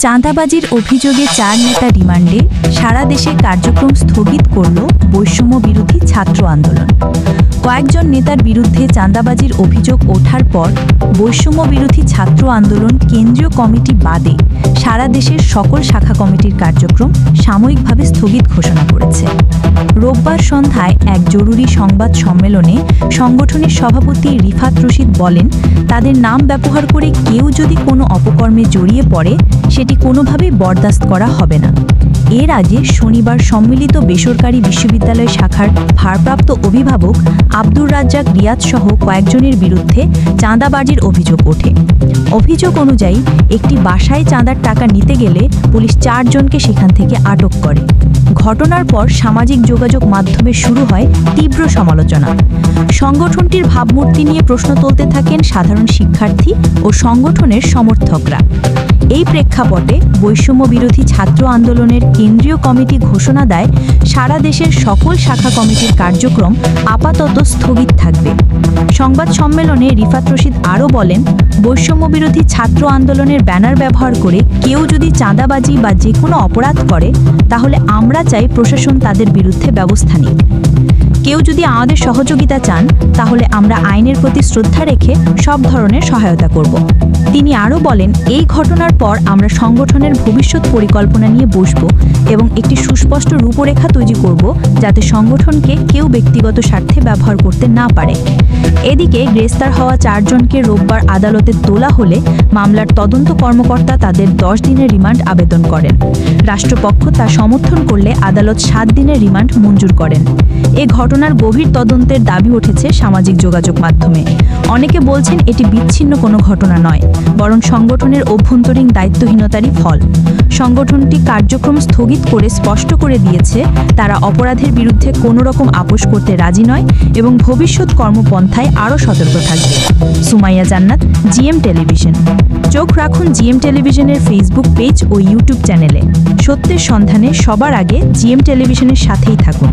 চাঁদাবাজির অভিযোগে 4 নেতা রিমান্ডে, সারা দেশে কার্যক্রম স্থগিত করল বৈষম্য বিরোধী ছাত্র আন্দোলন। কয়েকজন নেতার বিরুদ্ধে চাঁদাবাজির অভিযোগ ওঠার পর বৈষম্য বিরোধী ছাত্র আন্দোলন কেন্দ্রীয় কমিটি বাদে সারা দেশের সকল শাখা কমিটির কার্যক্রম সাময়িকভাবে স্থগিত ঘোষণা করেছে। রোববার সন্ধ্যায় এক জরুরি সংবাদ সম্মেলনে সংগঠনের সভাপতি রিফাত রশিদ বলেন, তাদের নাম ব্যবহার করে কেউ যদি কোনো অপকর্মে জড়িয়ে পড়ে সেটি কোনোভাবেই বরদাস্ত করা হবে না। এর আগে শনিবার সম্মিলিত বেসরকারি বিশ্ববিদ্যালয় শাখার ভারপ্রাপ্ত অভিভাবক আব্দুর রাজ্জাক রিয়াদ সহ কয়েকজনের বিরুদ্ধে চাঁদাবাজির অভিযোগ ওঠে। অভিযোগ অনুযায়ী একটি বাসায় চাঁদার টাকা নিতে গেলে পুলিশ 4 জনকে সেখান থেকে আটক করে। ঘটনার পর সামাজিক যোগাযোগ মাধ্যমে শুরু হয় তীব্র সমালোচনা। সংগঠনটির ভাবমূর্তি নিয়ে প্রশ্ন তুলতে থাকেন সাধারণ শিক্ষার্থী ও সংগঠনের সমর্থকরা। এই প্রেক্ষাপটে বৈষম্য বিরোধী ছাত্র আন্দোলনের কেন্দ্রীয় কমিটি ঘোষণা দেয়, সারা দেশের সকল শাখা কমিটির কার্যক্রম আপাতত স্থগিত থাকবে। সংবাদ সম্মেলনে রিফাত রশিদ আরও বলেন, বৈষম্য বিরোধী ছাত্র আন্দোলনের ব্যানার ব্যবহার করে কেউ যদি চাঁদাবাজি বা যে কোনো অপরাধ করে তাহলে আমরা চাই প্রশাসন তাদের বিরুদ্ধে ব্যবস্থা নিক। কেউ যদি আমাদের সহযোগিতা চান তাহলে আমরা আইনের প্রতি শ্রদ্ধা রেখে সব ধরনের সহায়তা করব। তিনি আরও বলেন, এই ঘটনার পর আমরা সংগঠনের ভবিষ্যৎ পরিকল্পনা নিয়ে বসব এবং একটি সুস্পষ্ট রূপরেখা তৈরি করব যাতে সংগঠনকে কেউ ব্যক্তিগত স্বার্থে ব্যবহার করতে না পারে। এদিকে গ্রেপ্তার হওয়া 4 জনকে রোববার আদালতে তোলা হলে মামলার তদন্ত কর্মকর্তা তাদের 10 দিনের রিমান্ড আবেদন করেন। রাষ্ট্রপক্ষ তা সমর্থন করলে আদালত 7 দিনের রিমান্ড মঞ্জুর করেন। এ ঘটনার গভীর তদন্তের দাবি উঠেছে সামাজিক যোগাযোগ মাধ্যমে। অনেকে বলছেন এটি বিচ্ছিন্ন কোনো ঘটনা নয়, বরং সংগঠনের অভ্যন্তরীণ দায়িত্বহীনতারই ফল। সংগঠনটি কার্যক্রম স্থগিত করে স্পষ্ট করে দিয়েছে তারা অপরাধের বিরুদ্ধে কোনো রকম আপোষ করতে রাজি নয় এবং ভবিষ্যৎ কর্মপন্থায় আরও সতর্ক থাকবে। সুমাইয়া জান্নাত, জিএম টেলিভিশন। চোখ রাখুন জিএম টেলিভিশনের ফেসবুক পেজ ও ইউটিউব চ্যানেলে। সত্যের সন্ধানে সবার আগে জিএম টেলিভিশনের সাথেই থাকুন।